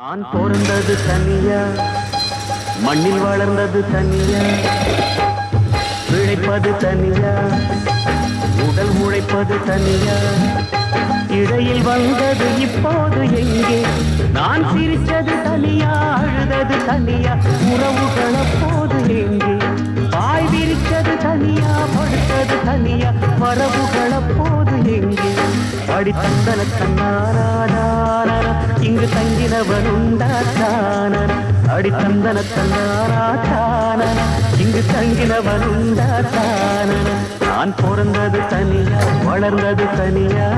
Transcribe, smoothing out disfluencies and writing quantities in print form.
நான் பிறந்தது தனியா, மண்ணில் வளர்ந்தது தனியா, பிழைப்பது தனியா, உடல் உழைப்பது தனியா, இடையில் வந்தது இப்போது எங்கே? நான் சிரித்தது தனியா, அழுதது தனியா, உறவுகள் அப்போது எங்கே? வாய் விரித்தது தனியா, படுத்தது தனியா, வரவுகள் அப்போது எங்கே? அடித்தந்தன தன்னாரான இங்கு தங்கினவன் உண்டான, அடித்தந்தன தன்னாரான இங்கு தங்கினவன் உண்டான. நான் பிறந்தது தனியா, வளர்ந்தது தனியா.